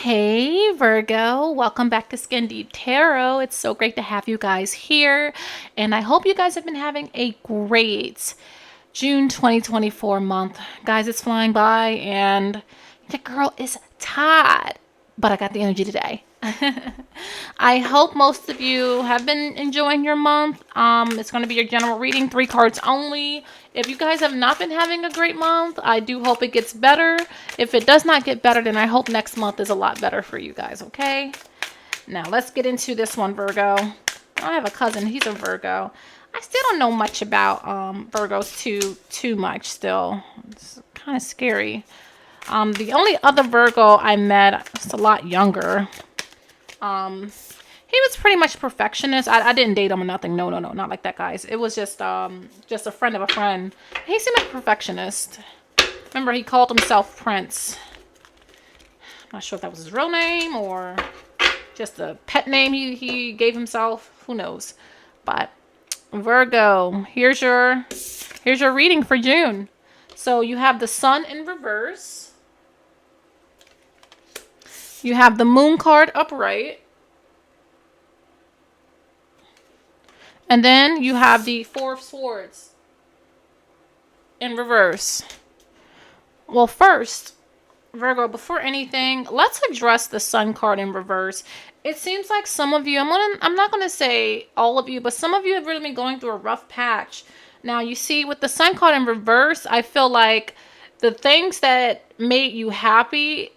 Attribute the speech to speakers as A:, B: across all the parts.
A: Hey Virgo, welcome back to SkinDeep Tarot. It's so great to have you guys here, and I hope you guys have been having a great June 2024 month. Guys, it's flying by, and the girl is tired, but I got the energy today. I hope most of you have been enjoying your month. It's going to be your general reading, 3 cards only. If you guys have not been having a great month, I do hope it gets better. If it does not get better, then I hope next month is a lot better for you guys, okay? Now, let's get into this one, Virgo. I have a cousin. He's a Virgo. I still don't know much about Virgos too much still. It's kind of scary. The only other Virgo I met was a lot younger. He was pretty much perfectionist. I didn't date him or nothing. No, not like that, guys. It was just a friend of a friend. He seemed like a perfectionist. Remember, he called himself Prince. I'm not sure if that was his real name or just a pet name he gave himself. Who knows? But Virgo, here's your reading for June. So you have the Sun in reverse. You have the Moon card upright. And then you have the Four of Swords in reverse. Well, first, Virgo, before anything, let's address the Sun card in reverse. It seems like some of you, I'm not gonna say all of you, but some of you have really been going through a rough patch. Now, you see, with the Sun card in reverse, I feel like the things that made you happy,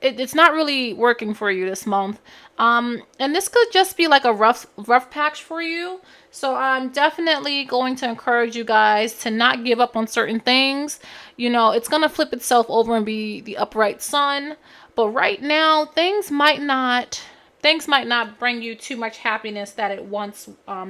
A: it's not really working for you this month. And this could just be like a rough patch for you. So I'm definitely going to encourage you guys to not give up on certain things. You know, it's going to flip itself over and be the upright sun. But right now, things might not bring you too much happiness that it once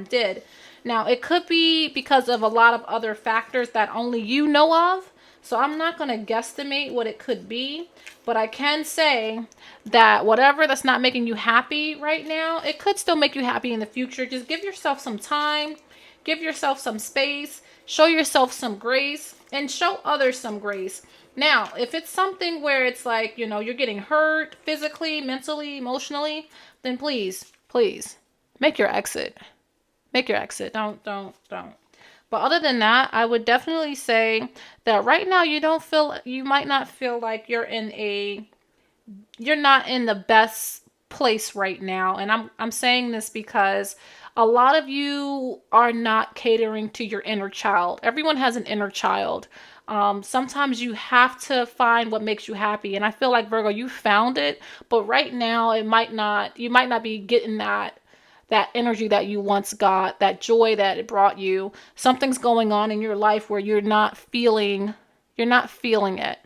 A: did. Now, it could be because of a lot of other factors that only you know of. So I'm not going to guesstimate what it could be, but I can say that whatever that's not making you happy right now, it could still make you happy in the future. Just give yourself some time, give yourself some space, show yourself some grace, and show others some grace. Now, if it's something where it's like, you know, you're getting hurt physically, mentally, emotionally, then please make your exit. Make your exit. Don't. But other than that, I would definitely say that right now you might not feel like you're not in the best place right now. And I'm saying this because a lot of you are not catering to your inner child. Everyone has an inner child. Sometimes you have to find what makes you happy. And I feel like, Virgo, you found it, but right now you might not be getting that energy that you once got, that joy that it brought you. Something's going on in your life where you're not feeling it.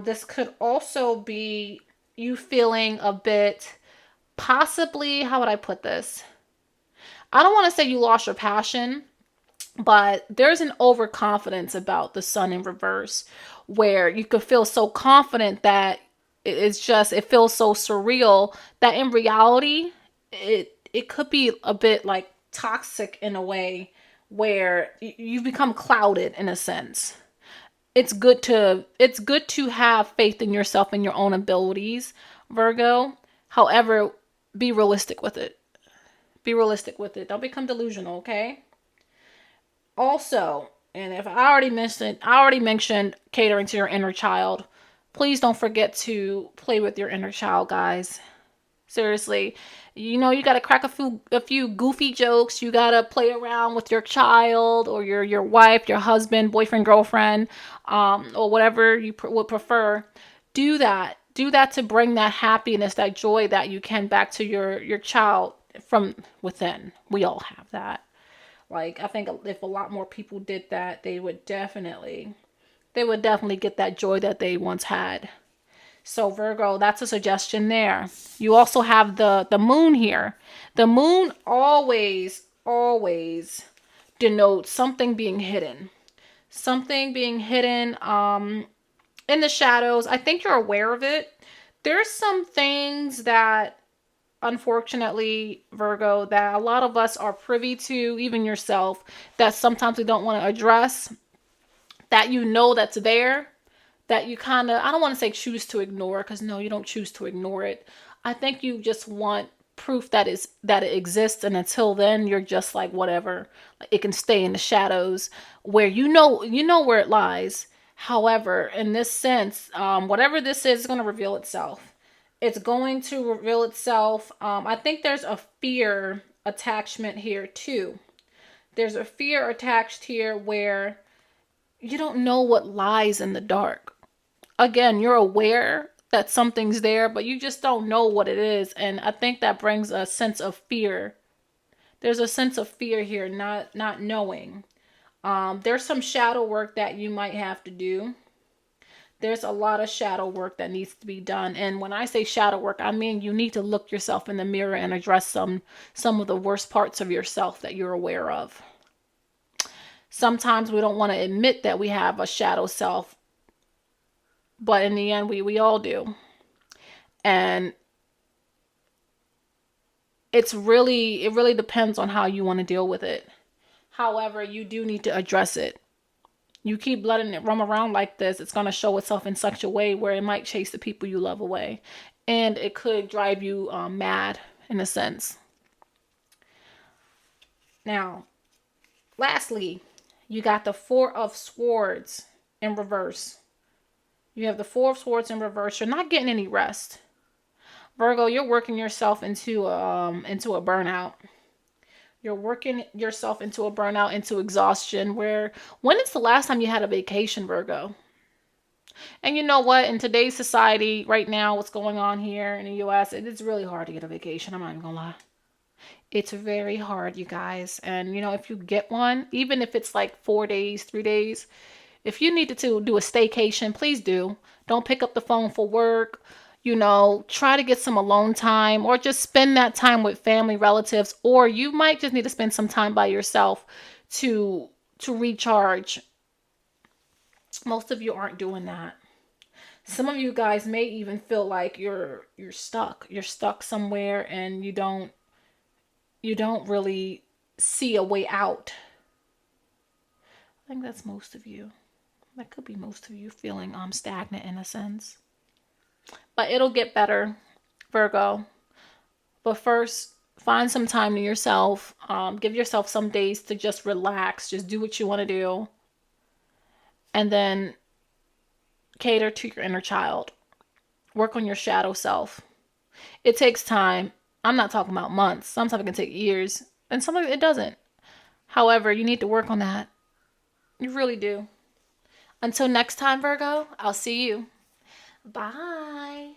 A: This could also be you feeling a bit, possibly, how would I put this? I don't want to say you lost your passion, but there's an overconfidence about the Sun in reverse where you could feel so confident that it feels so surreal that in reality, it could be a bit like toxic in a way where you become clouded in a sense. It's good to have faith in yourself and your own abilities, Virgo. However, be realistic with it. Be realistic with it. Don't become delusional, okay? Also, and if I already mentioned catering to your inner child, please don't forget to play with your inner child, guys. Seriously, you know, you got to crack a few goofy jokes. You got to play around with your child or your wife, your husband, boyfriend, girlfriend, or whatever you would prefer. Do that. Do that to bring that happiness, that joy that you can back to your child from within. We all have that. Like, I think if a lot more people did that, they would definitely get that joy that they once had. So Virgo, that's a suggestion there. You also have the moon here. The moon always denotes something being hidden. Something being hidden in the shadows. I think you're aware of it. There's some things that, unfortunately, Virgo, that a lot of us are privy to, even yourself, that sometimes we don't want to address, that you know that's there, that you kind of, I don't want to say choose to ignore, because no, you don't choose to ignore it. I think you just want proof that it exists, and until then you're just like whatever. It can stay in the shadows where you know where it lies. However, in this sense, whatever this is going to reveal itself. It's going to reveal itself. I think there's a fear attachment here too. There's a fear attached here where you don't know what lies in the dark. Again, you're aware that something's there, but you just don't know what it is. And I think that brings a sense of fear. There's a sense of fear here, not knowing. There's some shadow work that you might have to do. There's a lot of shadow work that needs to be done. And when I say shadow work, I mean you need to look yourself in the mirror and address some of the worst parts of yourself that you're aware of. Sometimes we don't want to admit that we have a shadow self, but in the end we all do. And it really depends on how you want to deal with it. However, you do need to address it. You keep letting it roam around like this, it's going to show itself in such a way where it might chase the people you love away. And it could drive you mad in a sense. Now, lastly, you got the Four of Swords in reverse. You have the Four of Swords in reverse. You're not getting any rest. Virgo, you're working yourself into a burnout. You're working yourself into a burnout, into exhaustion. When is the last time you had a vacation, Virgo? And you know what? In today's society, right now, what's going on here in the US, it is really hard to get a vacation. I'm not even gonna lie. It's very hard, you guys. And if you get one, even if it's like 4 days, 3 days, if you needed to do a staycation, please do. Don't pick up the phone for work. Try to get some alone time, or just spend that time with family, relatives, or you might just need to spend some time by yourself to recharge. Most of you aren't doing that. Some of you guys may even feel like you're stuck. You're stuck somewhere and you don't really see a way out. I think that's most of you. That could be most of you feeling stagnant in a sense. But it'll get better, Virgo. But first, find some time to yourself. Give yourself some days to just relax. Just do what you want to do. And then cater to your inner child. Work on your shadow self. It takes time. I'm not talking about months. Sometimes it can take years. And sometimes it doesn't. However, you need to work on that. You really do. Until next time, Virgo, I'll see you. Bye.